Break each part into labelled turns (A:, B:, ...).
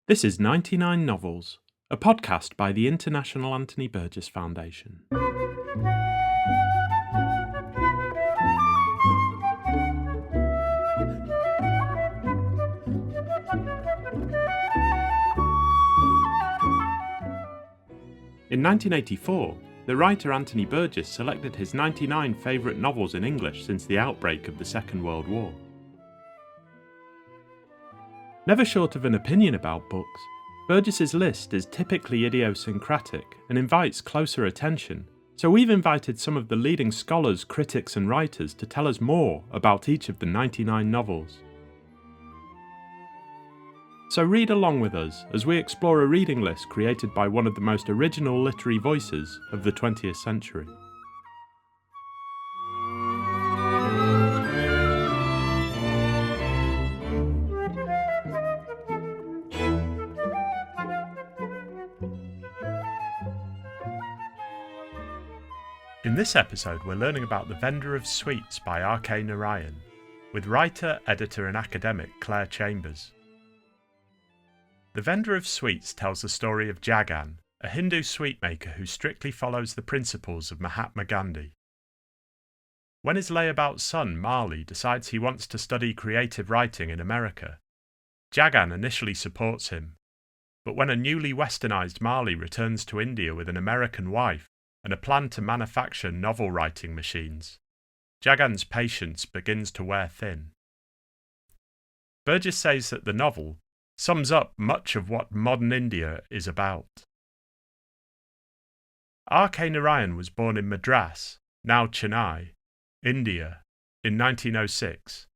A: This is 99 Novels, a podcast by the International Anthony Burgess Foundation. In 1984, the writer Anthony Burgess selected his 99 favourite novels in English since the outbreak of the Second World War. Never short of an opinion about books, Burgess's list is typically idiosyncratic and invites closer attention, so we've invited some of the leading scholars, critics and writers to tell us more about each of the 99 novels. So read along with us as we explore a reading list created by one of the most original literary voices of the 20th century. In this episode, we're learning about The Vendor of Sweets by R.K. Narayan, with writer, editor and academic Claire Chambers. The Vendor of Sweets tells the story of Jagan, a Hindu sweetmaker who strictly follows the principles of Mahatma Gandhi. When his layabout son, Marley, decides he wants to study creative writing in America, Jagan initially supports him, but when a newly westernised Marley returns to India with an American wife and a plan to manufacture novel-writing machines, Jagan's patience begins to wear thin. Burgess says that the novel sums up much of what modern India is about. R.K. Narayan was born in Madras, now Chennai, India, in 1906.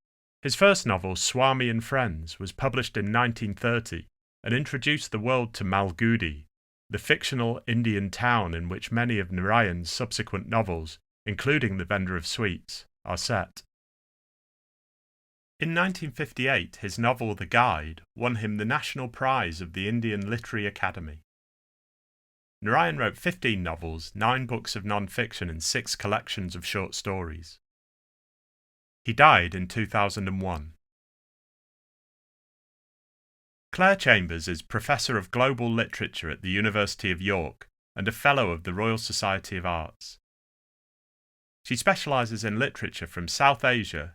A: His first novel, Swami and Friends, was published in 1930 and introduced the world to Malgudi, the fictional Indian town in which many of Narayan's subsequent novels, including The Vendor of Sweets, are set. In 1958, his novel The Guide won him the National Prize of the Indian Literary Academy. Narayan wrote 15 novels, 9 books of non-fiction and 6 collections of short stories. He died in 2001. Claire Chambers is Professor of Global Literature at the University of York and a Fellow of the Royal Society of Arts. She specialises in literature from South Asia,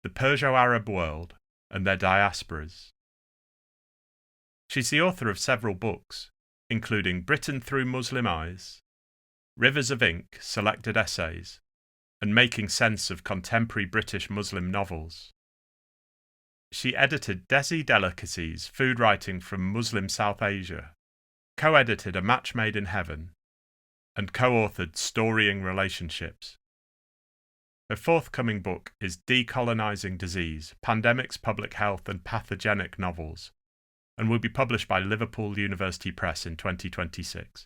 A: the Perso-Arab world, and their diasporas. She's the author of several books, including Britain Through Muslim Eyes, Rivers of Ink, Selected Essays, and Making Sense of Contemporary British Muslim Novels. She edited Desi Delicacies, Food Writing from Muslim South Asia, co-edited A Match Made in Heaven, and co-authored Storying Relationships. Her forthcoming book is Decolonizing Disease, Pandemics, Public Health and Pathogenic Novels, and will be published by Liverpool University Press in 2026.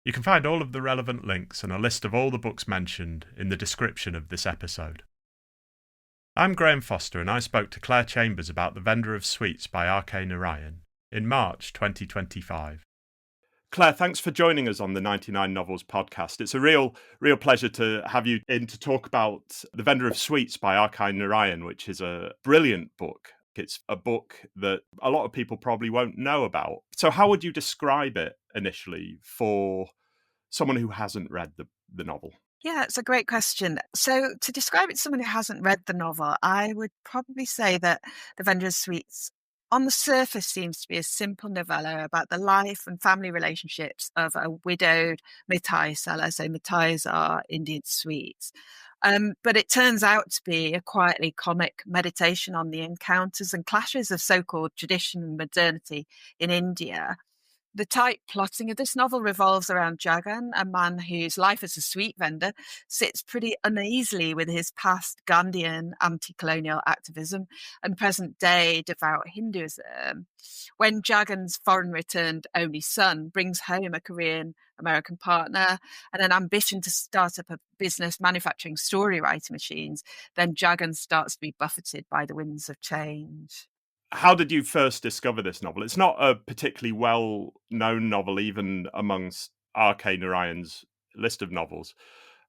A: You can find all of the relevant links and a list of all the books mentioned in the description of this episode. I'm Graham Foster and I spoke to Claire Chambers about The Vendor of Sweets by R.K. Narayan in March 2025. Claire, thanks for joining us on the 99 Novels podcast. It's a real pleasure to have you in to talk about The Vendor of Sweets by R.K. Narayan, which is a brilliant book. It's a book that a lot of people probably won't know about. So how would you describe it initially for someone who hasn't read the novel?
B: Yeah, it's a great question. So to describe it to someone who hasn't read the novel, I would probably say that The Vendor of Sweets on the surface seems to be a simple novella about the life and family relationships of a widowed mithai seller. So mithais are Indian sweets. But it turns out to be a quietly comic meditation on the encounters and clashes of so-called tradition and modernity in India. The tight plotting of this novel revolves around Jagan, a man whose life as a sweet vendor sits pretty uneasily with his past Gandhian anti-colonial activism and present-day devout Hinduism. When Jagan's foreign-returned only son brings home a Korean-American partner and an ambition to start up a business manufacturing story-writing machines, then Jagan starts to be buffeted by the winds of change.
A: How did you first discover this novel? It's not a particularly well-known novel, even amongst R.K. Narayan's list of novels.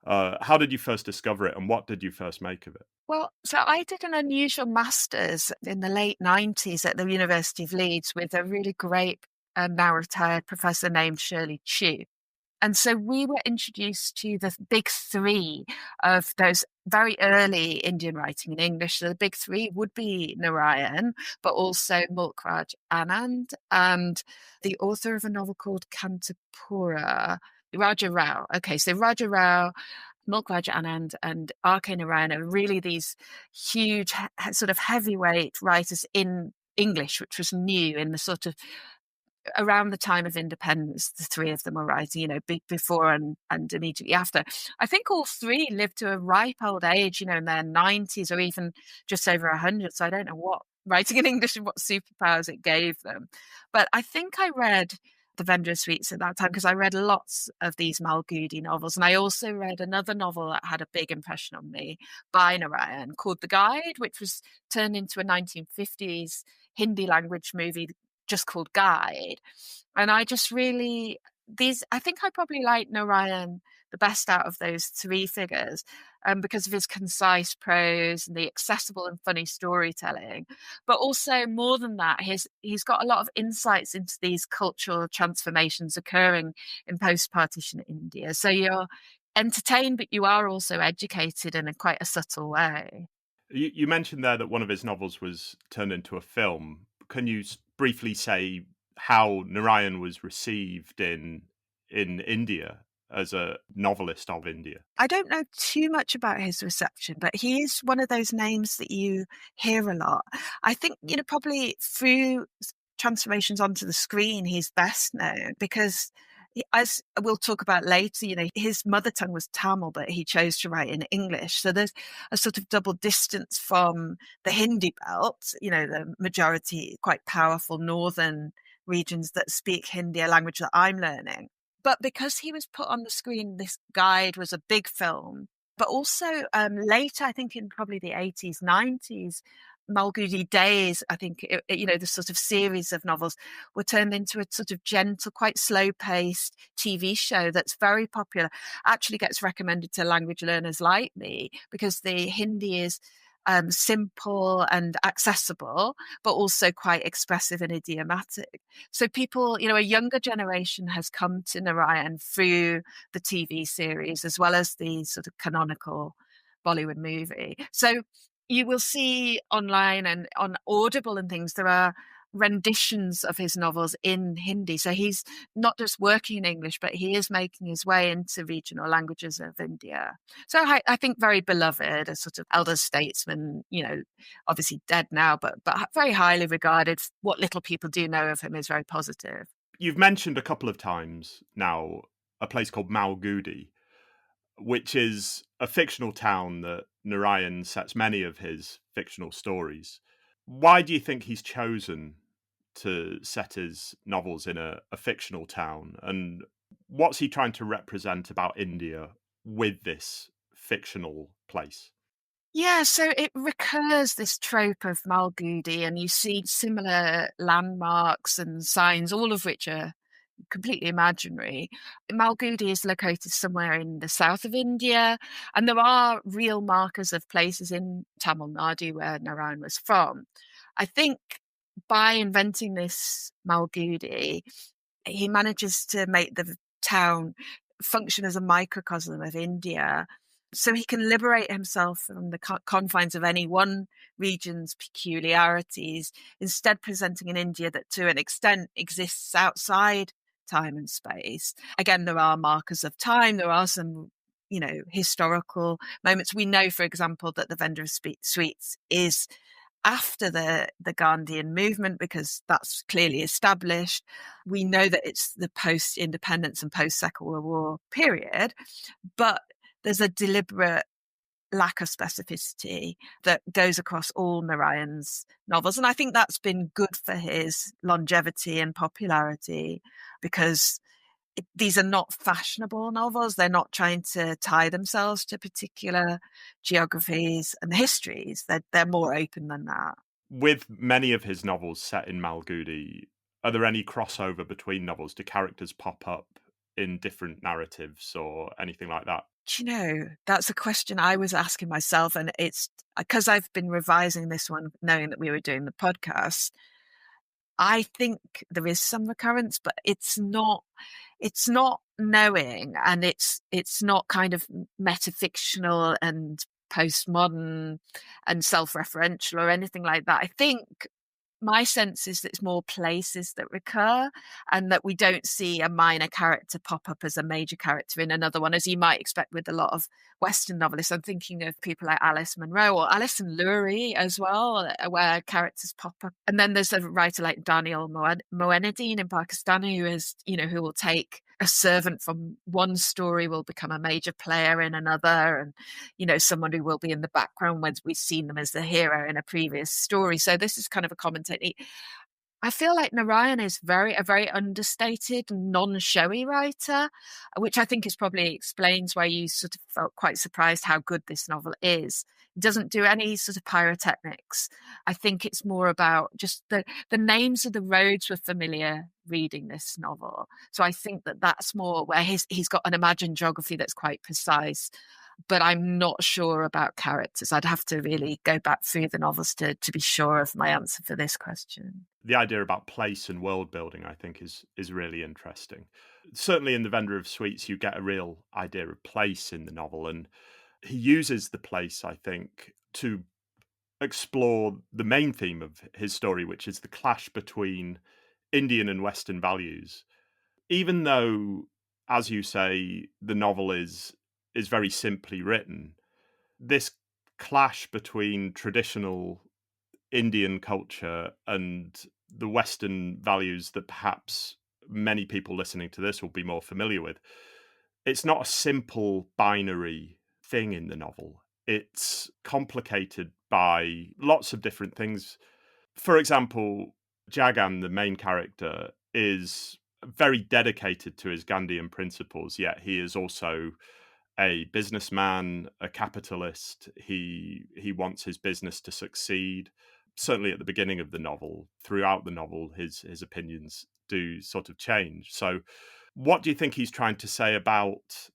A: How did you first discover it, and what did you first make of it?
B: Well, so I did an unusual master's in the late 90s at the University of Leeds with a really great now retired professor named Shirley Chew. And so we were introduced to the big three of those very early Indian writing in English. So the big three would be Narayan, but also Mulkraj Anand and the author of a novel called Kantapura, Raja Rao. Okay, so Raja Rao, Mulkraj Anand, and R.K. Narayan are really these huge, sort of heavyweight writers in English, which was new in the sort of around the time of independence. The three of them were writing, before and immediately after. I think all three lived to a ripe old age, in their 90s or even just over 100. So I don't know what writing in English and what superpowers it gave them. But I think I read the Vendra Sweets at that time because I read lots of these Malgudi novels. And I also read another novel that had a big impression on me by Narayan called The Guide, which was turned into a 1950s Hindi language movie just called Guide. And I just really, I think I probably like Narayan the best out of those three figures because of his concise prose and the accessible and funny storytelling. But also, more than that, he's got a lot of insights into these cultural transformations occurring in post-partition India. So you're entertained, but you are also educated in a quite a subtle way.
A: You mentioned there that one of his novels was turned into a film. Can you briefly say how Narayan was received in India as a novelist of India?
B: I don't know too much about his reception, but he is one of those names that you hear a lot. I think, probably through transformations onto the screen, he's best known because, as we'll talk about later, his mother tongue was Tamil, but he chose to write in English. So there's a sort of double distance from the Hindi belt, the majority, quite powerful northern regions that speak Hindi, a language that I'm learning. But because he was put on the screen, this Guide was a big film. But also later, I think in probably the 80s, 90s, Malgudi Days, I think, the sort of series of novels were turned into a sort of gentle, quite slow-paced TV show that's very popular. Actually gets recommended to language learners like me because the Hindi is simple and accessible, but also quite expressive and idiomatic. So people, a younger generation has come to Narayan through the TV series as well as the sort of canonical Bollywood movie. So you will see online and on Audible and things, there are renditions of his novels in Hindi. So he's not just working in English, but he is making his way into regional languages of India. So I think very beloved, a sort of elder statesman, obviously dead now, but very highly regarded. What little people do know of him is very positive.
A: You've mentioned a couple of times now a place called Malgudi, which is a fictional town that Narayan sets many of his fictional stories. Why do you think he's chosen to set his novels in a fictional town? And what's he trying to represent about India with this fictional place?
B: Yeah, so it recurs this trope of Malgudi, and you see similar landmarks and signs, all of which are completely imaginary. Malgudi is located somewhere in the south of India, and there are real markers of places in Tamil Nadu where Narayan was from. I think by inventing this Malgudi, he manages to make the town function as a microcosm of India. So he can liberate himself from the confines of any one region's peculiarities, instead presenting an India that to an extent exists outside time and space. Again, there are markers of time. There are some, historical moments. We know, for example, that the vendor of sweets is after the Gandhian movement because that's clearly established. We know that it's the post-independence and post-Second World War period, but there's a deliberate lack of specificity that goes across all Narayan's novels. And I think that's been good for his longevity and popularity because these are not fashionable novels. They're not trying to tie themselves to particular geographies and histories. They're more open than that.
A: With many of his novels set in Malgudi, are there any crossover between novels? Do characters pop up in different narratives or anything like that?
B: Do you know, that's a question I was asking myself, and it's because I've been revising this one, knowing that we were doing the podcast. I think there is some recurrence, but it's not knowing, and it's not kind of metafictional and postmodern and self-referential or anything like that. I think my sense is that it's more places that recur, and that we don't see a minor character pop up as a major character in another one, as you might expect with a lot of Western novelists. I'm thinking of people like Alice Munro or Alison Lurie as well, where characters pop up. And then there's a writer like Daniel Moinedine in Pakistan, who will take a servant from one story, will become a major player in another, and someone who will be in the background when we've seen them as the hero in a previous story. So this is kind of a common technique. I feel like Narayan is a very understated, non-showy writer, which I think probably explains why you sort of felt quite surprised how good this novel is. It doesn't do any sort of pyrotechnics. I think it's more about just the names of the roads were familiar reading this novel. So I think that's more where he's got an imagined geography that's quite precise. But I'm not sure about characters. I'd have to really go back through the novels to be sure of my answer for this question.
A: The idea about place and world building, I think, is really interesting. Certainly in The Vendor of Sweets, you get a real idea of place in the novel, and he uses the place, I think, to explore the main theme of his story, which is the clash between Indian and Western values. Even though, as you say, the novel is very simply written, this clash between traditional Indian culture and the Western values that perhaps many people listening to this will be more familiar with. It's not a simple binary thing in the novel. It's complicated by lots of different things. For example, Jagan, the main character, is very dedicated to his Gandhian principles, yet he is also a businessman, a capitalist. He wants his business to succeed. Certainly at the beginning of the novel, throughout the novel, his opinions do sort of change. So what do you think he's trying to say about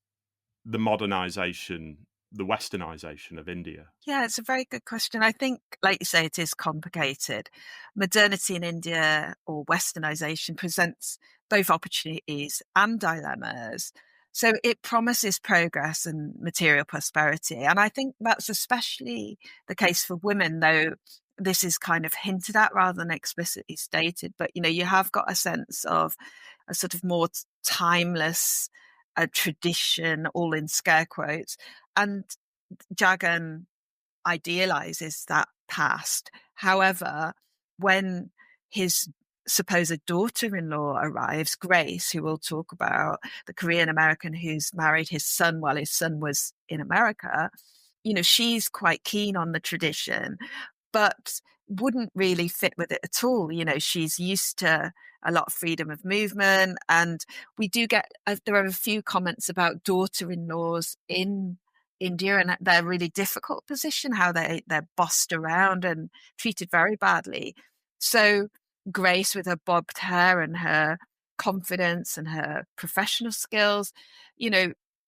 A: the modernization, the westernization of India?
B: Yeah, it's a very good question. I think, like you say, it is complicated. Modernity in India, or westernization, presents both opportunities and dilemmas. So it promises progress and material prosperity. And I think that's especially the case for women, though this is kind of hinted at rather than explicitly stated. But, you have got a sense of a sort of more timeless tradition, all in scare quotes. And Jagan idealizes that past. However, when his supposed daughter-in-law arrives, Grace, who we'll talk about, the Korean American who's married his son while his son was in America, she's quite keen on the tradition, but wouldn't really fit with it at all. She's used to a lot of freedom of movement, and we do get there are a few comments about daughter-in-laws in India and their really difficult position, how they're bossed around and treated very badly. So Grace, with her bobbed hair and her confidence and her professional skills,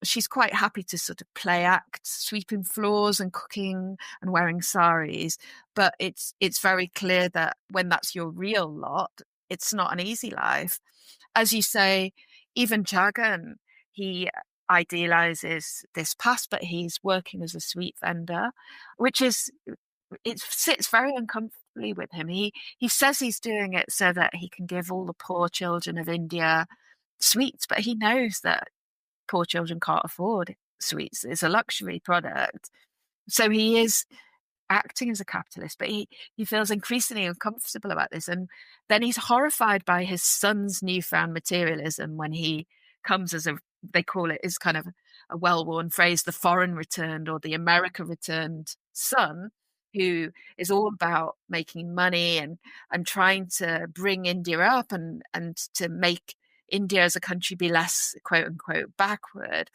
B: she's quite happy to sort of play act, sweeping floors and cooking and wearing saris. But it's very clear that when that's your real lot, it's not an easy life. As you say, even Jagan, he idealizes this past, but he's working as a sweet vendor, it sits very uncomfortably with him. He says he's doing it so that he can give all the poor children of India sweets, but he knows that poor children can't afford sweets. It's a luxury product. So he is acting as a capitalist, but he feels increasingly uncomfortable about this. And then he's horrified by his son's newfound materialism when he comes as they call it, is kind of a well-worn phrase, the foreign returned or the America returned son, who is all about making money and trying to bring India up and to make India as a country be less quote unquote backward.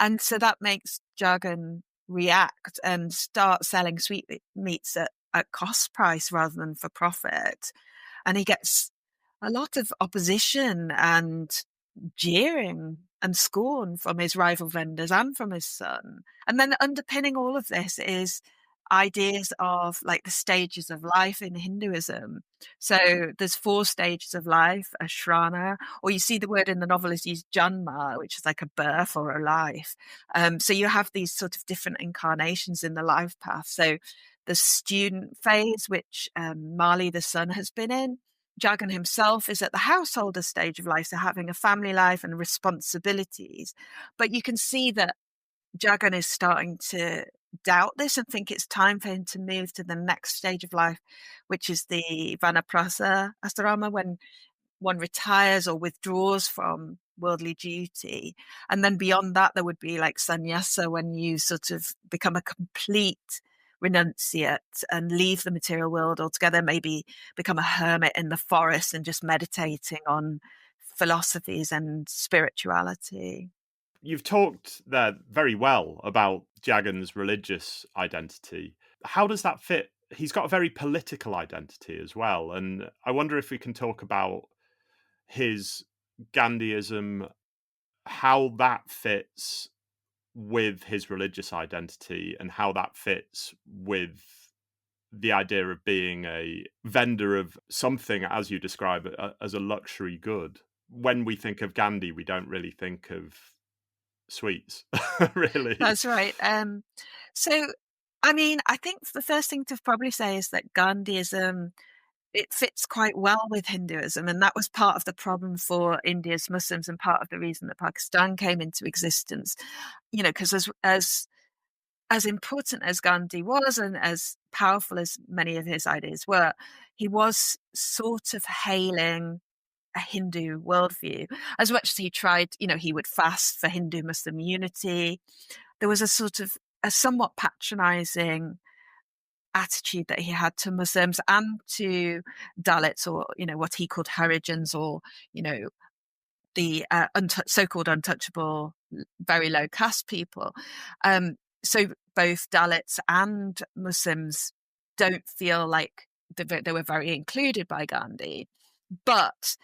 B: And so that makes Jagan react and start selling sweetmeats at cost price rather than for profit. And he gets a lot of opposition and jeering and scorn from his rival vendors and from his son. And then underpinning all of this is ideas of like the stages of life in Hinduism. So there's 4 stages of life, a shrana, or you see the word in the novel is used janma, which is like a birth or a life. So you have these sort of different incarnations in the life path. So the student phase, which Mali, the son, has been in. Jagan himself is at the householder stage of life, so having a family life and responsibilities. But you can see that Jagan is starting to doubt this and think it's time for him to move to the next stage of life, which is the Vanaprastha asrama, when one retires or withdraws from worldly duty. And then beyond that, there would be like sannyasa, when you sort of become a complete renunciate and leave the material world altogether, maybe become a hermit in the forest and just meditating on philosophies and spirituality.
A: You've talked there very well about Jagan's religious identity. How does that fit? He's got a very political identity as well. And I wonder if we can talk about his Gandhiism, how that fits with his religious identity, and how that fits with the idea of being a vendor of something, as you describe it, as a luxury good. When we think of Gandhi, we don't really think of sweets, really.
B: That's right. So, I mean, I think the first thing to probably say is that Gandhiism, it fits quite well with Hinduism, and that was part of the problem for India's Muslims and part of the reason that Pakistan came into existence. You know, because as important as Gandhi was and as powerful as many of his ideas were, he was sort of hailing a Hindu worldview. As much as he tried, you know, he would fast for Hindu Muslim unity. There was a sort of a somewhat patronizing attitude that he had to Muslims and to Dalits, or, you know, what he called Harijans, or, you know, the so-called untouchable, very low caste people. So both Dalits and Muslims don't feel like they were very included by Gandhi, but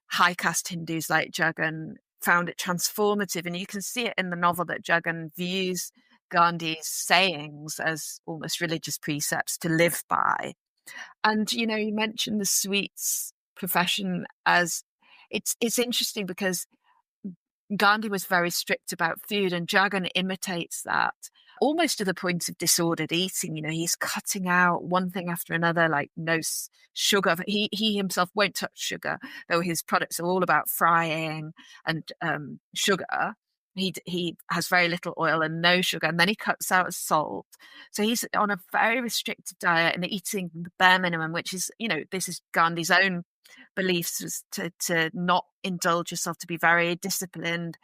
B: high caste Hindus like Jagan found it transformative. And you can see it in the novel that Jagan views Gandhi's sayings as almost religious precepts to live by. And, you know, you mentioned the sweets profession as it's interesting because Gandhi was very strict about food, and Jagan imitates that almost to the point of disordered eating. You know, he's cutting out one thing after another, like no sugar. He himself won't touch sugar, though his products are all about frying and sugar. He has very little oil and no sugar, and then he cuts out salt. So he's on a very restricted diet and eating the bare minimum, which is, you know, this is Gandhi's own beliefs, was to not indulge yourself, to be very disciplined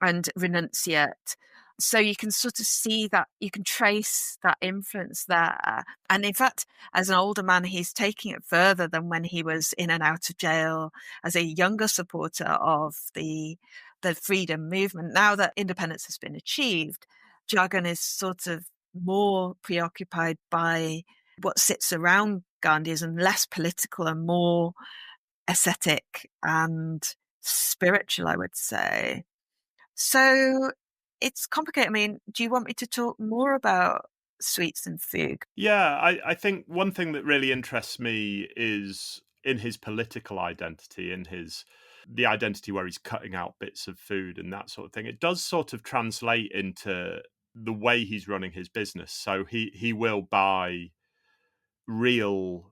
B: and renunciate. So you can sort of see that, you can trace that influence there. And in fact, as an older man, he's taking it further than when he was in and out of jail as a younger supporter of the freedom movement. Now that independence has been achieved, Jagan is sort of more preoccupied by what sits around Gandhiism, less political and more ascetic and spiritual, I would say. So it's complicated. I mean, do you want me to talk more about sweets and food?
A: Yeah, I think one thing that really interests me is in his political identity, in his the identity where he's cutting out bits of food and that sort of thing. It does sort of translate into the way he's running his business. So he will buy real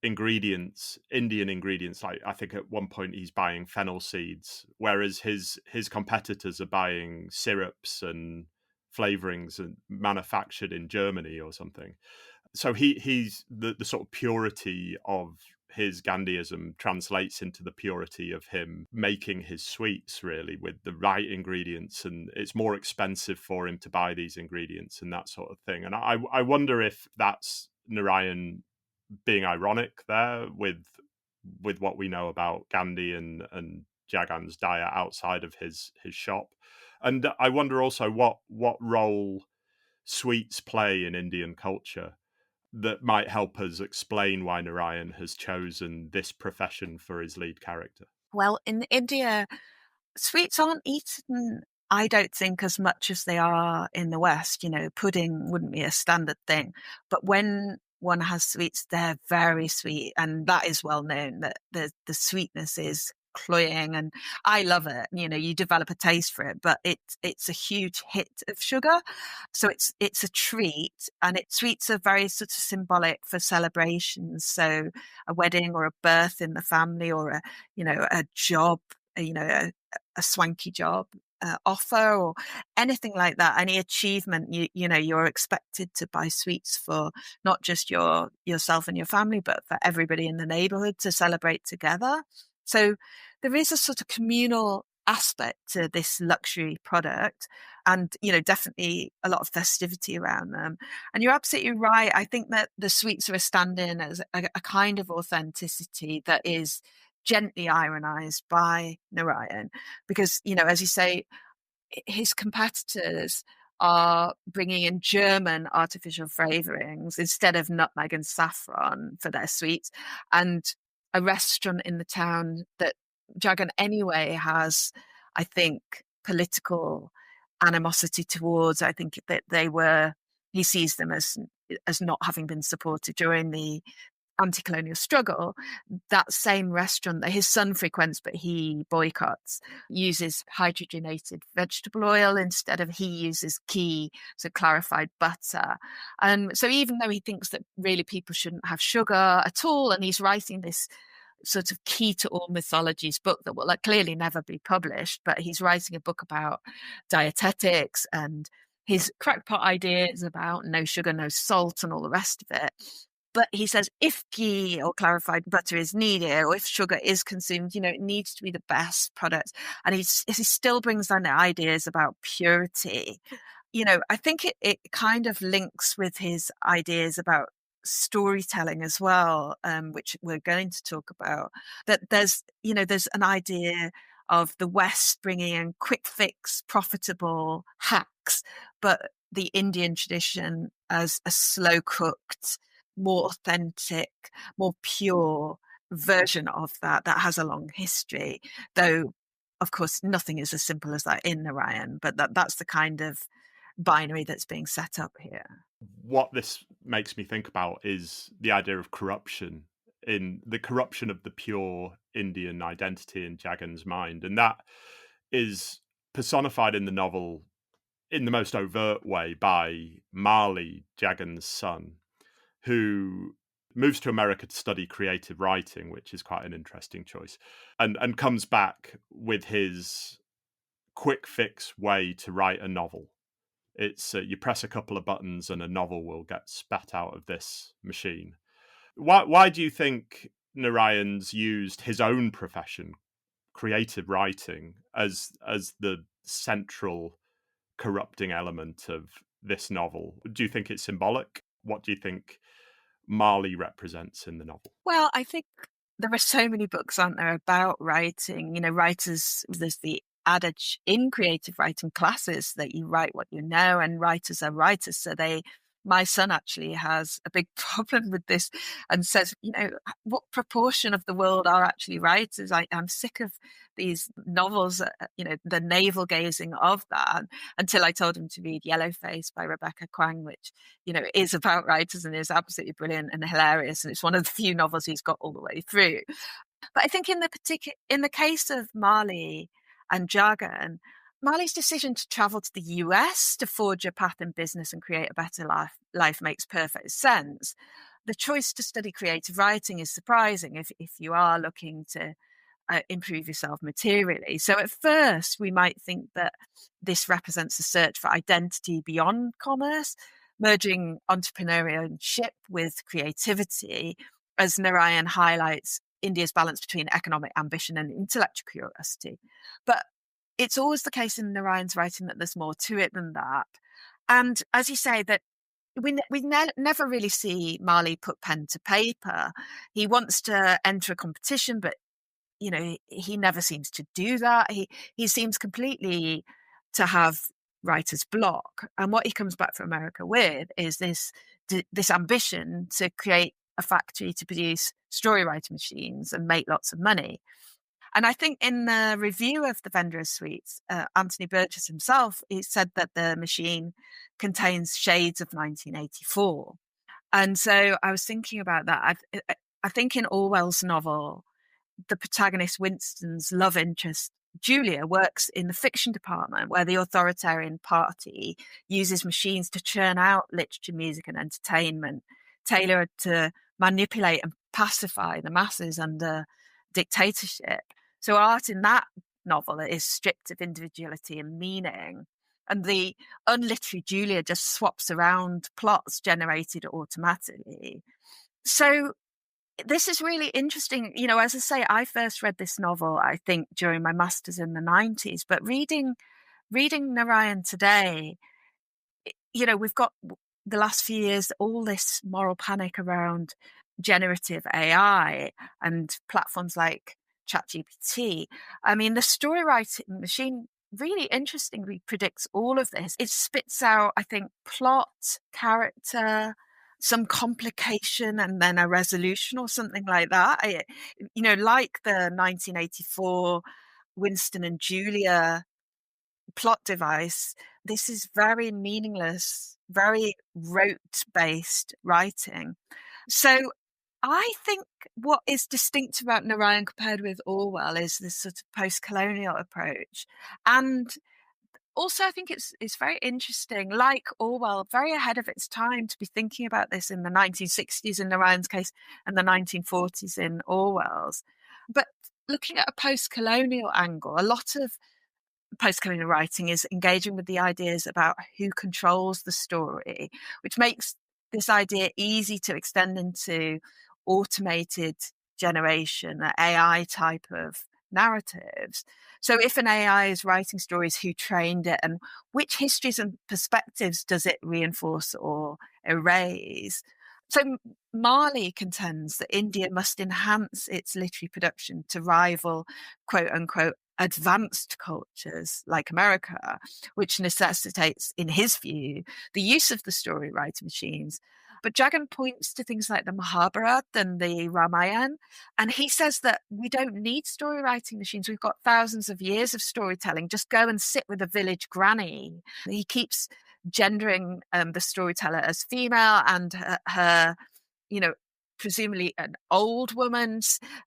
A: ingredients, Indian ingredients. Like I think at one point he's buying fennel seeds, whereas his competitors are buying syrups and flavorings and manufactured in Germany or something. So he's the sort of purity of his Gandhiism translates into the purity of him making his sweets, really, with the right ingredients, and it's more expensive for him to buy these ingredients and that sort of thing. And I wonder if that's Narayan being ironic there with what we know about Gandhi and Jagan's diet outside of his shop. And I wonder also what role sweets play in Indian culture that might help us explain why Narayan has chosen this profession for his lead character.
B: Well, in India, Sweets aren't eaten, I don't think, as much as they are in the West. Pudding wouldn't be a standard thing. But when one has sweets, they're very sweet. And that is well known, that the sweetness is cloying, and I love it. You develop a taste for it, but it's a huge hit of sugar. So it's a treat, and sweets are very sort of symbolic for celebrations. So a wedding or a birth in the family, or a job, a swanky job offer, or anything like that, any achievement, you're expected to buy sweets for not just yourself and your family, but for everybody in the neighborhood to celebrate together. So there is a sort of communal aspect to this luxury product, and definitely a lot of festivity around them. And you're absolutely right. I think that the sweets are a stand-in as a kind of authenticity that is gently ironized by Narayan, because as you say, his competitors are bringing in German artificial flavorings instead of nutmeg and saffron for their sweets. And a restaurant in the town that Jagan anyway has, I think, political animosity towards. I think that he sees them as not having been supported during the anti-colonial struggle. That same restaurant that his son frequents but he boycotts uses hydrogenated vegetable oil instead of, he uses ghee, so clarified butter. And so even though he thinks that really people shouldn't have sugar at all, and he's writing this sort of key to all mythologies book that will clearly never be published, but he's writing a book about dietetics and his crackpot ideas about no sugar, no salt, and all the rest of it. But he says if ghee or clarified butter is needed, or if sugar is consumed, it needs to be the best product. And he still brings down the ideas about purity. I think it kind of links with his ideas about storytelling as well, which we're going to talk about. That there's an idea of the West bringing in quick fix, profitable hacks, but the Indian tradition as a slow cooked, more authentic, more pure version of that has a long history. Though, of course, nothing is as simple as that in Narayan, but that's the kind of binary that's being set up here.
A: What this makes me think about is the idea of corruption, in the corruption of the pure Indian identity in Jagan's mind. And that is personified in the novel in the most overt way by Marley, Jagan's son, who moves to America to study creative writing, which is quite an interesting choice, and comes back with his quick fix way to write a novel. It's you press a couple of buttons and a novel will get spat out of this machine. Why do you think Narayan's used his own profession, creative writing, as the central corrupting element of this novel? Do you think it's symbolic? What do you think Marley represents in the novel?
B: Well, I think there are so many books, aren't there, about writing. Writers, there's the adage in creative writing classes that you write what you know, and writers are writers. So my son actually has a big problem with this and says, what proportion of the world are actually writers? I'm sick of these novels, the navel gazing of that, until I told him to read Yellowface by Rebecca Kuang, which, is about writers and is absolutely brilliant and hilarious. And it's one of the few novels he's got all the way through. But I think in the case of Marley and Jagan, Marley's decision to travel to the US to forge a path in business and create a better life makes perfect sense. The choice to study creative writing is surprising if you are looking to improve yourself materially. So at first, we might think that this represents a search for identity beyond commerce, merging entrepreneurship with creativity, as Narayan highlights India's balance between economic ambition and intellectual curiosity. But it's always the case in Narayan's writing that there's more to it than that. And as you say, that we never really see Marley put pen to paper. He wants to enter a competition, but he never seems to do that. He seems completely to have writer's block. And what he comes back from America with is this ambition to create a factory to produce story writing machines and make lots of money. And I think in the review of the Vendor's Suites, Anthony Burgess himself, he said that the machine contains shades of 1984. And so I was thinking about that. I think in Orwell's novel, the protagonist Winston's love interest, Julia, works in the fiction department where the authoritarian party uses machines to churn out literature, music, and entertainment, tailored to manipulate and pacify the masses under dictatorship. So art in that novel is stripped of individuality and meaning. And the unliterary Julia just swaps around plots generated automatically. So this is really interesting. As I say, I first read this novel, I think, during my master's in the 90s. But reading Narayan today, we've got the last few years all this moral panic around generative AI and platforms like ChatGPT. I mean, the story writing machine really interestingly predicts all of this. It spits out, I think, plot, character, some complication, and then a resolution or something like that. Like the 1984 Winston and Julia plot device, this is very meaningless, very rote-based writing. So I think what is distinct about Narayan compared with Orwell is this sort of post-colonial approach. And also, I think it's very interesting, like Orwell, very ahead of its time to be thinking about this in the 1960s in Narayan's case and the 1940s in Orwell's. But looking at a post-colonial angle, a lot of post-colonial writing is engaging with the ideas about who controls the story, which makes this idea easy to extend into automated generation, AI type of narratives. So if an AI is writing stories, who trained it and which histories and perspectives does it reinforce or erase? So Marley contends that India must enhance its literary production to rival, quote unquote, advanced cultures like America, which necessitates, in his view, the use of the story writing machines. But Jagan points to things like the Mahabharata and the Ramayana, and he says that we don't need story writing machines. We've got thousands of years of storytelling. Just go and sit with a village granny. He keeps gendering the storyteller as female and her presumably an old woman,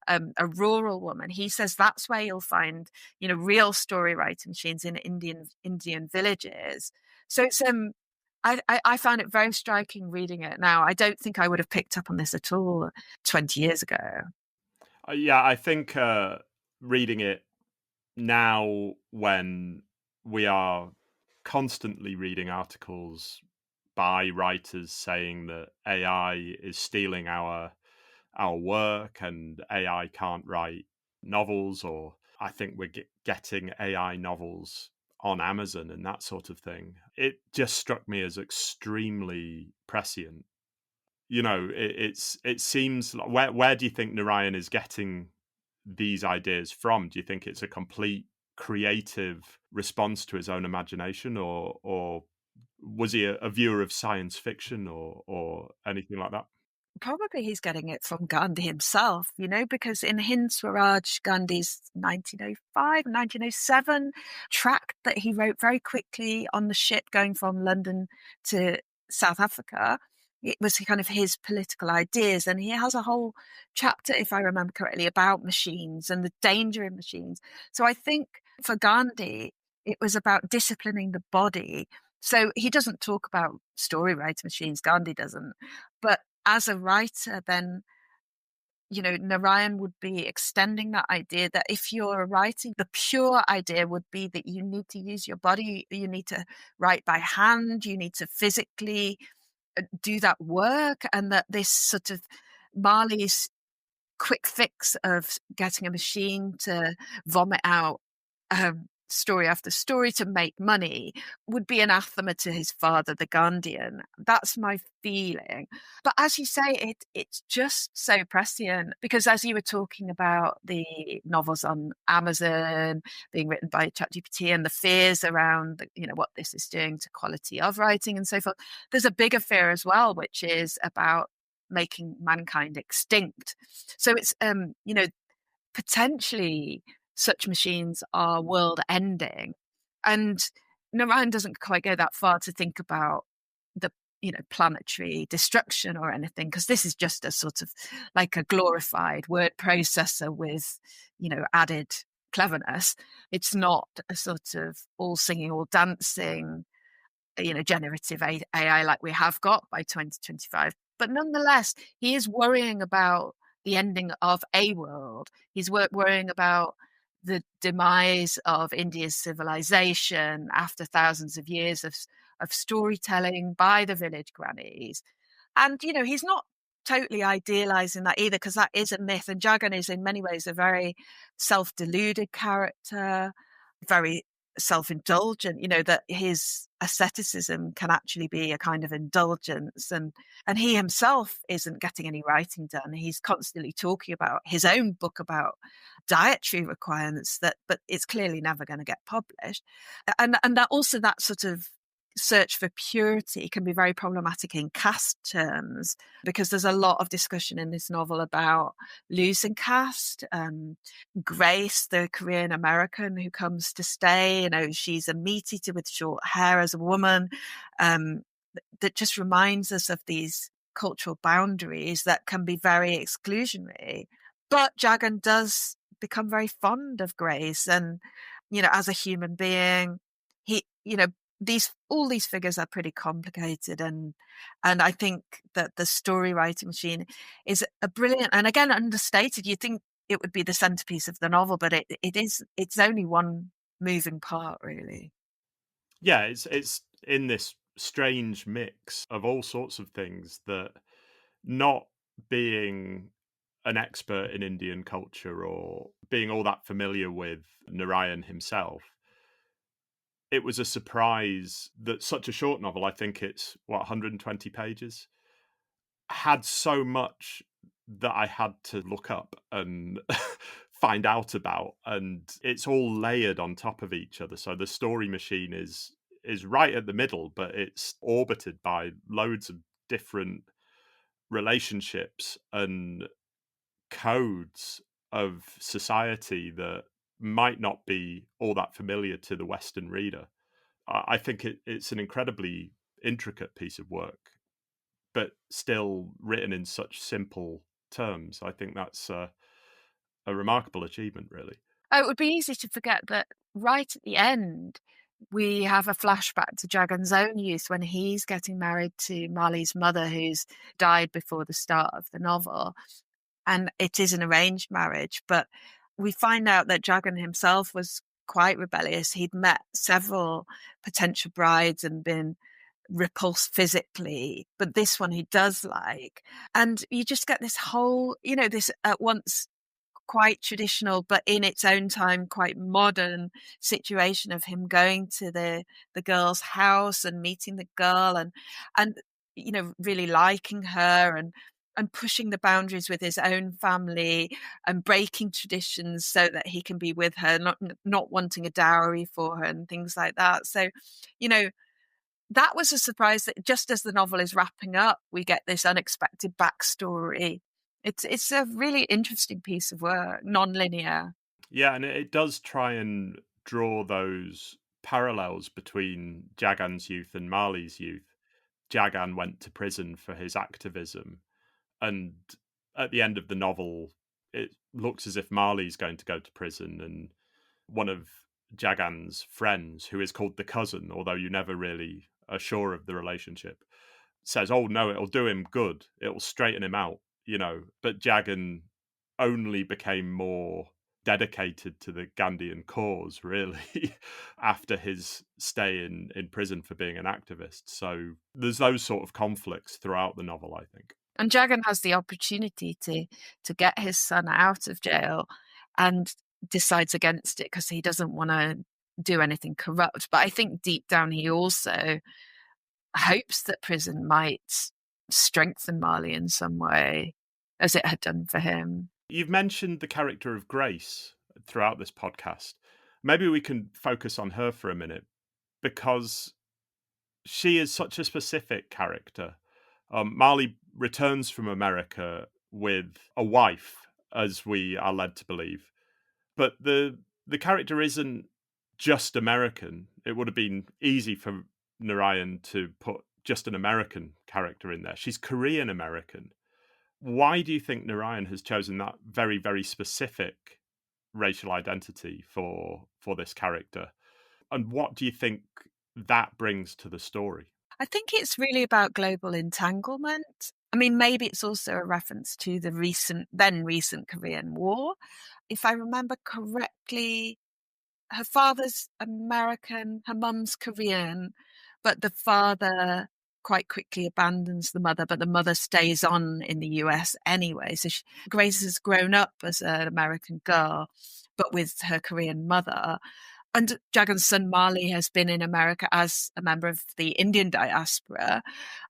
B: a rural woman. He says that's where you'll find, real story writing machines in Indian villages. So it's I found it very striking reading it now. I don't think I would have picked up on this at all 20 years ago.
A: Yeah, I think reading it now, when we are constantly reading articles by writers saying that AI is stealing our work and AI can't write novels, or I think we're getting AI novels on Amazon and that sort of thing. It just struck me as extremely prescient. It seems like, where do you think Narayan is getting these ideas from? Do you think it's a complete creative response to his own imagination, or was he a viewer of science fiction or anything like that?
B: Probably he's getting it from Gandhi himself, because in Hind Swaraj, Gandhi's 1905, 1907 tract that he wrote very quickly on the ship going from London to South Africa, it was kind of his political ideas. And he has a whole chapter, if I remember correctly, about machines and the danger in machines. So I think for Gandhi, it was about disciplining the body. So he doesn't talk about story writing machines, Gandhi doesn't. But as a writer, then, Narayan would be extending that idea that if you're writing, the pure idea would be that you need to use your body, you need to write by hand, you need to physically do that work, and that this sort of Marley's quick fix of getting a machine to vomit out story after story to make money would be anathema to his father, the Gandhian. That's my feeling. But as you say, it's just so prescient, because as you were talking about the novels on Amazon being written by ChatGPT and the fears around, what this is doing to quality of writing and so forth, there's a bigger fear as well, which is about making mankind extinct. So it's, potentially such machines are world ending. And Narayan doesn't quite go that far to think about the planetary destruction or anything, because this is just a sort of like a glorified word processor with added cleverness. It's not a sort of all singing, all dancing, generative AI like we have got by 2025. But nonetheless, he is worrying about the ending of a world. He's worrying about the demise of India's civilization after thousands of years of storytelling by the village grannies. And, he's not totally idealizing that either, because that is a myth. And Jagan is in many ways a very self-deluded character, very self-indulgent, that his asceticism can actually be a kind of indulgence, and he himself isn't getting any writing done. He's constantly talking about his own book about dietary requirements, but it's clearly never going to get published. And that also, that sort of search for purity can be very problematic in caste terms, because there's a lot of discussion in this novel about losing caste. Grace, the Korean American who comes to stay, she's a meat eater with short hair as a woman, that just reminds us of these cultural boundaries that can be very exclusionary. But Jagan does become very fond of Grace, and as a human being, he all these figures are pretty complicated, and I think that the story writing machine is a brilliant, and again understated. You think it would be the centerpiece of the novel, but it's only one moving part, really.
A: Yeah, it's in this strange mix of all sorts of things that, not being an expert in Indian culture or being all that familiar with Narayan himself, it was a surprise that such a short novel, I think it's 120 pages, had so much that I had to look up and find out about, and it's all layered on top of each other. So the story machine is right at the middle, but it's orbited by loads of different relationships and codes of society that might not be all that familiar to the Western reader. I think it's an incredibly intricate piece of work, but still written in such simple terms. I think that's a remarkable achievement, really.
B: Oh, it would be easy to forget that right at the end, we have a flashback to Jagan's own youth when he's getting married to Mali's mother, who's died before the start of the novel. And it is an arranged marriage, but we find out that Jagan himself was quite rebellious. He'd met several potential brides and been repulsed physically, but this one he does like. And you just get this whole, this at once quite traditional, but in its own time quite modern situation of him going to the girl's house and meeting the girl, and really liking her, and pushing the boundaries with his own family, and breaking traditions so that he can be with her, not wanting a dowry for her and things like that. So that was a surprise, that just as the novel is wrapping up, we get this unexpected backstory. It's a really interesting piece of work, non-linear.
A: Yeah, and it does try and draw those parallels between Jagan's youth and Mali's youth. Jagan went to prison for his activism, and at the end of the novel, it looks as if Mali's going to go to prison, and one of Jagan's friends, who is called the cousin, although you never really are sure of the relationship, says, "Oh no, it'll do him good. It'll straighten him out," But Jagan only became more dedicated to the Gandhian cause, really, after his stay in prison for being an activist. So there's those sort of conflicts throughout the novel, I think.
B: And Jagan has the opportunity to get his son out of jail, and decides against it because he doesn't want to do anything corrupt. But I think deep down he also hopes that prison might strengthen Mali in some way, as it had done for him.
A: You've mentioned the character of Grace throughout this podcast. Maybe we can focus on her for a minute, because she is such a specific character. Mali returns from America with a wife as we are led to believe. But the character isn't just American. It would have been easy for Narayan to put just an American character in there. She's Korean American. Why do you think Narayan has chosen that very, very specific racial identity for this character? And what do you think that brings to the story?
B: I think it's really about global entanglement. I mean, maybe it's also a reference to the then recent Korean War. If I remember correctly, her father's American, her mum's Korean, but the father quite quickly abandons the mother, but the mother stays on in the US anyway. So Grace has grown up as an American girl, but with her Korean mother. And Jagan's son Marley has been in America as a member of the Indian diaspora.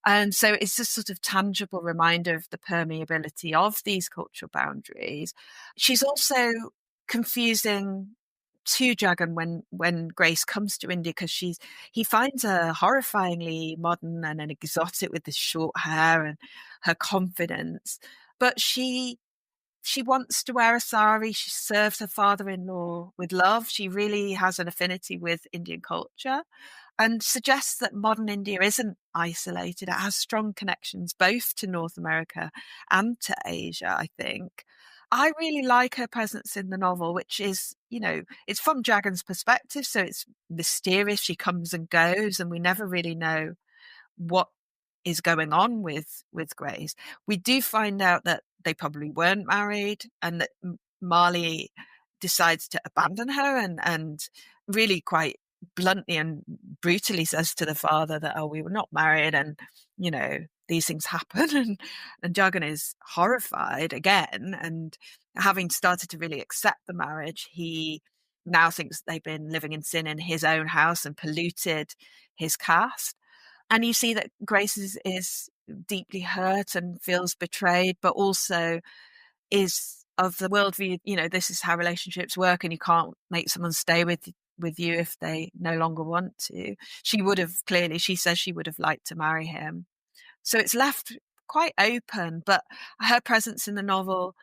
B: And so it's a sort of tangible reminder of the permeability of these cultural boundaries. She's also confusing to Jagan when Grace comes to India, because he finds her horrifyingly modern and an exotic with this short hair and her confidence. But she wants to wear a sari. She serves her father-in-law with love. She really has an affinity with Indian culture and suggests that modern India isn't isolated. It has strong connections both to North America and to Asia, I think. I really like her presence in the novel, which is, it's from Jagan's perspective, so it's mysterious. She comes and goes, and we never really know what is going on with Grace. We do find out that they probably weren't married, and that Marley decides to abandon her and really quite bluntly and brutally says to the father that, we were not married, and these things happen. And Jagan is horrified again, and having started to really accept the marriage, he now thinks they've been living in sin in his own house and polluted his caste. And you see that Grace is deeply hurt and feels betrayed, but also is of the worldview, this is how relationships work, and you can't make someone stay with you if they no longer want to. She says she would have liked to marry him. So it's left quite open, but her presence in the novel,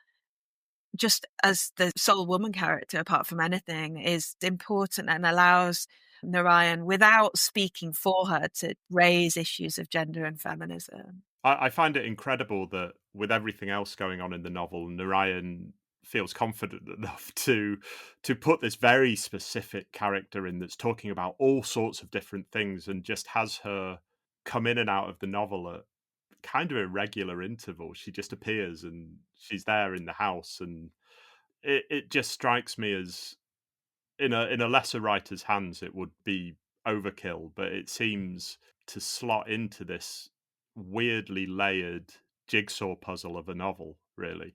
B: just as the sole woman character, apart from anything, is important and allows Narayan, without speaking for her, to raise issues of gender and feminism.
A: I find it incredible that with everything else going on in the novel, Narayan feels confident enough to put this very specific character in that's talking about all sorts of different things, and just has her come in and out of the novel at kind of irregular intervals. She just appears and she's there in the house, and it just strikes me as in a lesser writer's hands it would be overkill, but it seems to slot into this weirdly layered jigsaw puzzle of a novel, really.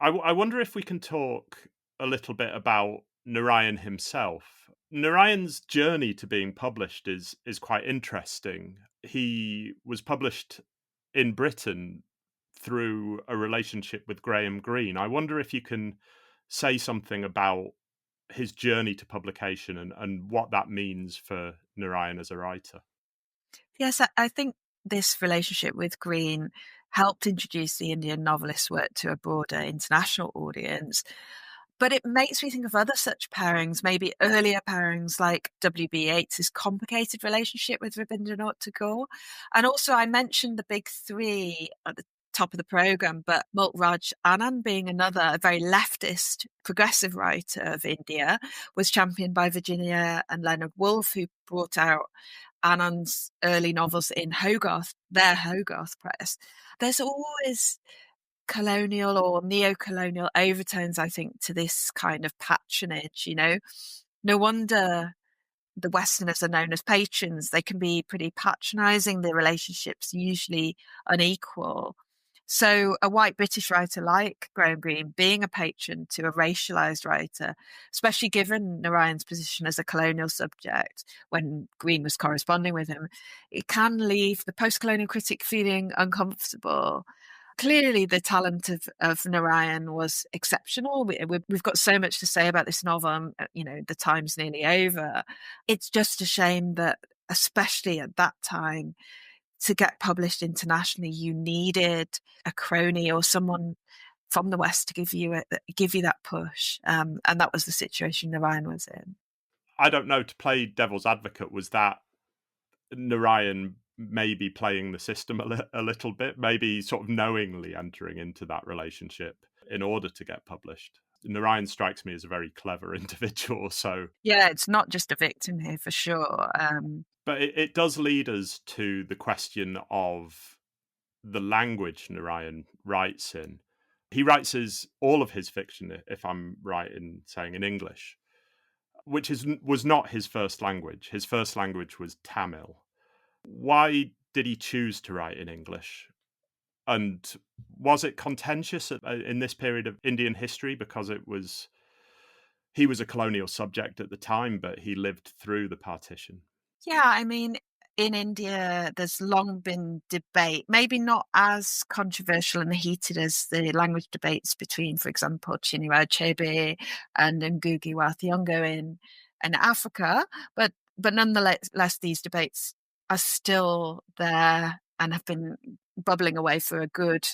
A: I wonder if we can talk a little bit about Narayan himself. Narayan's journey to being published is quite interesting. He was published in Britain through a relationship with Graham Greene. I wonder if you can say something about his journey to publication and what that means for Narayan as a writer.
B: Yes, I think this relationship with Greene helped introduce the Indian novelist's work to a broader international audience. But it makes me think of other such pairings, maybe earlier pairings like W.B. Yeats's complicated relationship with Rabindranath Tagore. And also, I mentioned the big three at the top of the programme, but Mulraj Anand, being another, a very leftist, progressive writer of India, was championed by Virginia and Leonard Woolf, who brought out Anand's early novels in their Hogarth press. There's always colonial or neo-colonial overtones, I think, to this kind of patronage. No wonder the Westerners are known as patrons. They can be pretty patronizing. The relationships usually unequal. So a white British writer like Graham Greene being a patron to a racialized writer, especially given Narayan's position as a colonial subject when Greene was corresponding with him, it can leave the post-colonial critic feeling uncomfortable. Clearly, the talent of Narayan was exceptional. We've got so much to say about this novel. The time's nearly over. It's just a shame that, especially at that time, to get published internationally, you needed a crony or someone from the West to give you that push. And that was the situation Narayan was in.
A: I don't know, to play devil's advocate, was that Narayan maybe playing the system a little bit, maybe sort of knowingly entering into that relationship in order to get published? Narayan strikes me as a very clever individual, so...
B: Yeah, it's not just a victim here for sure.
A: But it does lead us to the question of the language Narayan writes in. He writes all of his fiction, if I'm right in saying, in English, which was not his first language. His first language was Tamil. Why did he choose to write in English? And was it contentious in this period of Indian history, because he was a colonial subject at the time, but he lived through the partition?
B: Yeah, I mean, in India, there's long been debate, maybe not as controversial and heated as the language debates between, for example, Chinua Achebe and Ngugi wa Thiong'o in Africa, but nonetheless, these debates are still there and have been bubbling away for a good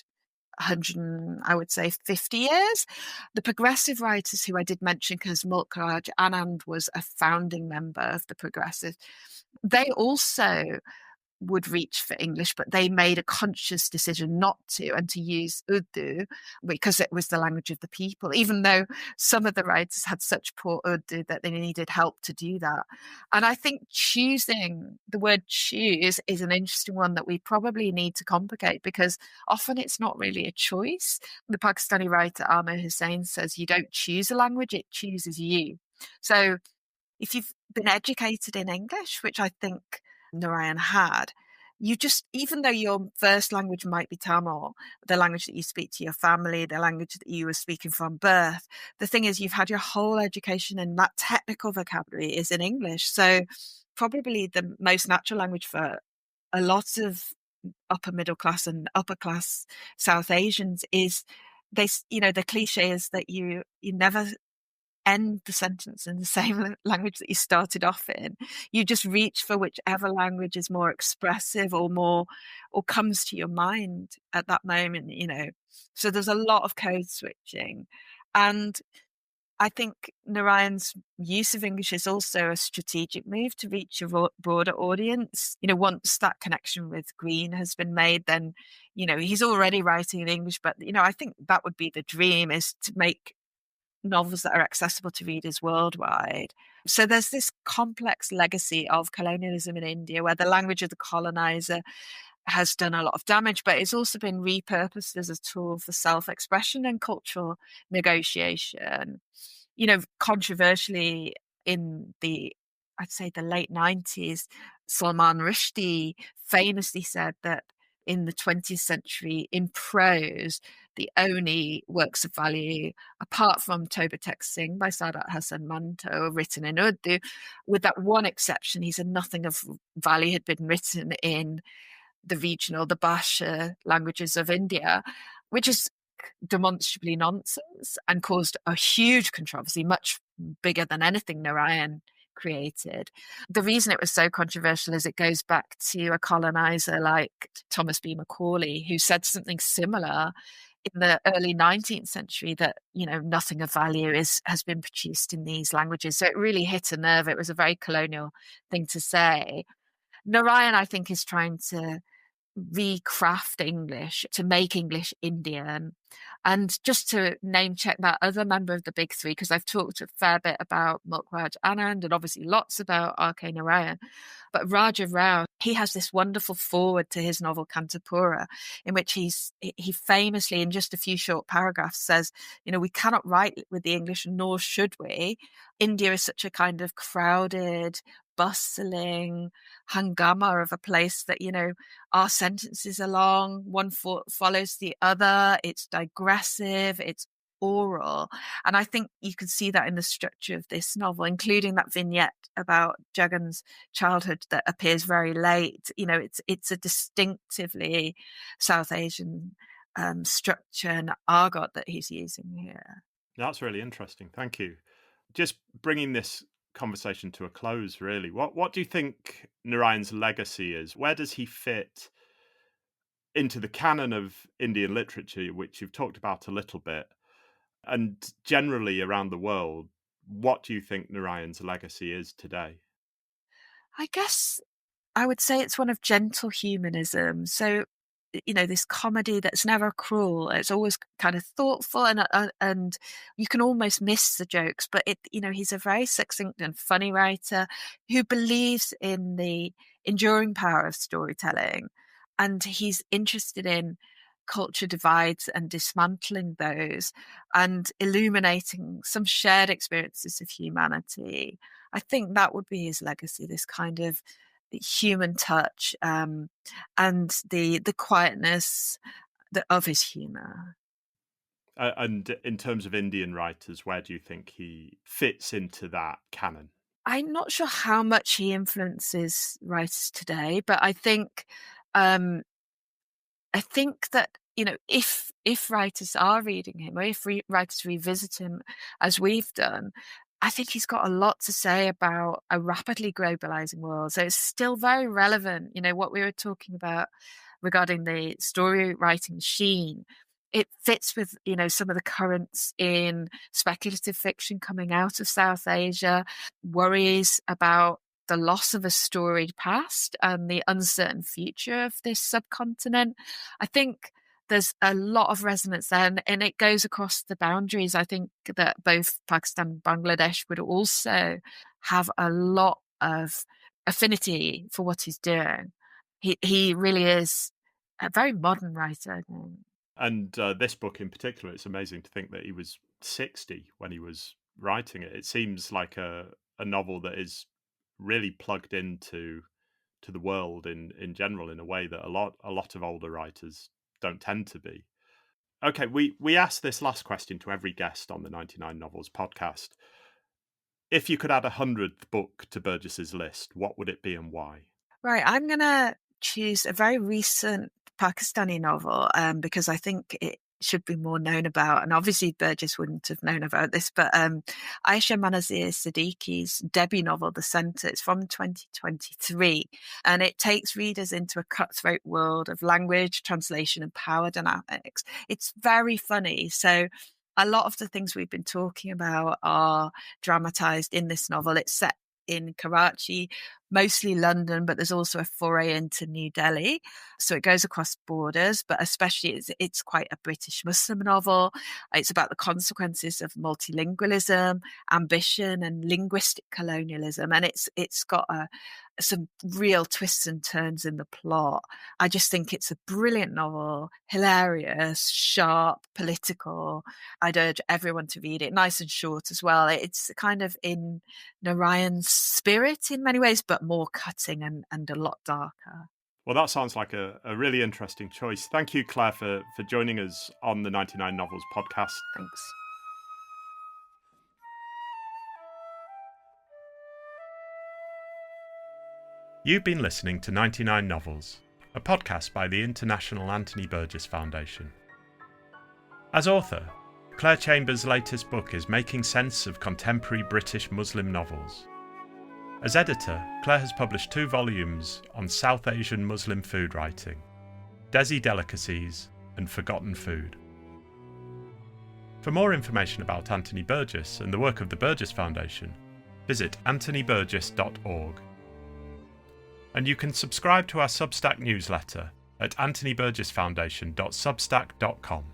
B: 100, I would say 50 years. The progressive writers who I did mention, because Mulkraj Anand was a founding member of the progressive, they also would reach for English, but they made a conscious decision not to, and to use Urdu because it was the language of the people, even though some of the writers had such poor Urdu that they needed help to do that. And I think choosing the word choose is an interesting one that we probably need to complicate, because often it's not really a choice. The Pakistani writer Amir Hussain says you don't choose a language, it chooses you. So if you've been educated in English, which I think Narayan had, you just, even though your first language might be Tamil, the language that you speak to your family, the language that you were speaking from birth, the thing is you've had your whole education and that technical vocabulary is in English. So probably the most natural language for a lot of upper middle class and upper class South Asians is, the cliche is that you never end the sentence in the same language that you started off in. You just reach for whichever language is more expressive or comes to your mind at that moment. So there's a lot of code switching. And I think Narayan's use of English is also a strategic move to reach a broader audience. Once that connection with Green has been made, then, he's already writing in English, but, I think that would be the dream, is to make novels that are accessible to readers worldwide. So there's this complex legacy of colonialism in India, where the language of the colonizer has done a lot of damage, but it's also been repurposed as a tool for self-expression and cultural negotiation. Controversially, I'd say the late 90s, Salman Rushdie famously said that in the 20th century, in prose, the only works of value, apart from Toba Tek Singh by Sadat Hasan Manto, written in Urdu, with that one exception, he said nothing of value had been written in the regional, the Bhasha languages of India, which is demonstrably nonsense and caused a huge controversy, much bigger than anything Narayan created. The reason it was so controversial is it goes back to a colonizer like Thomas B. Macaulay, who said something similar in the early 19th century, that nothing of value has been produced in these languages. So it really hit a nerve. It was a very colonial thing to say. Narayan, I think, is trying to recraft English, to make English Indian. And just to name check that other member of the big three, because I've talked a fair bit about Mulkraj Anand and obviously lots about R.K. Narayan, but Raja Rao, he has this wonderful foreword to his novel Kantapura, in which he famously, in just a few short paragraphs, says, we cannot write with the English, nor should we. India is such a kind of crowded, bustling hangama of a place that, our sentences are long, one follows the other, it's digressive, it's oral. And I think you can see that in the structure of this novel, including that vignette about Jagan's childhood that appears very late. It's a distinctively South Asian structure and argot that he's using here.
A: That's really interesting. Thank you. Just bringing this conversation to a close, really. What do you think Narayan's legacy is? Where does he fit into the canon of Indian literature, which you've talked about a little bit, and generally around the world, what do you think Narayan's legacy is today?
B: I guess I would say it's one of gentle humanism. So, this comedy that's never cruel. It's always kind of thoughtful, and you can almost miss the jokes. But he's a very succinct and funny writer who believes in the enduring power of storytelling, and he's interested in culture divides and dismantling those, and illuminating some shared experiences of humanity. I think that would be his legacy. This kind of human touch, and the quietness of his humor.
A: And in terms of Indian writers, where do you think he fits into that canon?
B: I'm not sure how much he influences writers today, but um, I think that if writers are reading him, or if writers revisit him as we've done, I think he's got a lot to say about a rapidly globalizing world. So it's still very relevant. What we were talking about regarding the story writing machine, it fits with some of the currents in speculative fiction coming out of South Asia, worries about the loss of a storied past and the uncertain future of this subcontinent. I think there's a lot of resonance there, and it goes across the boundaries. I think that both Pakistan and Bangladesh would also have a lot of affinity for what he's doing. He really is a very modern writer, I think.
A: And this book in particular, it's amazing to think that he was 60 when he was writing it. It seems like a novel that is really plugged into the world in general in a way that a lot of older writers don't tend to be. Okay, we asked this last question to every guest on the 99 Novels podcast. If you could add a 100th book to Burgess's list, what would it be and why?
B: Right, I'm going to choose a very recent Pakistani novel, because I think it should be more known about. And obviously Burgess wouldn't have known about this, but Aisha Manazir Siddiqui's debut novel, The Centre, it's from 2023. And it takes readers into a cutthroat world of language, translation, and power dynamics. It's very funny. So a lot of the things we've been talking about are dramatized in this novel. It's set in Karachi, mostly London, but there's also a foray into New Delhi. So it goes across borders, but especially it's quite a British Muslim novel. It's about the consequences of multilingualism, ambition, and linguistic colonialism. And it's got some real twists and turns in the plot. I just think it's a brilliant novel, hilarious, sharp, political. I'd urge everyone to read it. Nice and short as well. It's kind of in Narayan's spirit in many ways, but more cutting and a lot darker.
A: Well, that sounds like a really interesting choice. Thank you, Claire, for joining us on the 99 Novels podcast.
B: Thanks.
A: You've been listening to 99 Novels, a podcast by the International Anthony Burgess Foundation. As author, Claire Chambers' latest book is Making Sense of Contemporary British Muslim Novels. As editor, Claire has published 2 volumes on South Asian Muslim food writing, Desi Delicacies and Forgotten Food. For more information about Anthony Burgess and the work of the Burgess Foundation, visit anthonyburgess.org. And you can subscribe to our Substack newsletter at anthonyburgessfoundation.substack.com.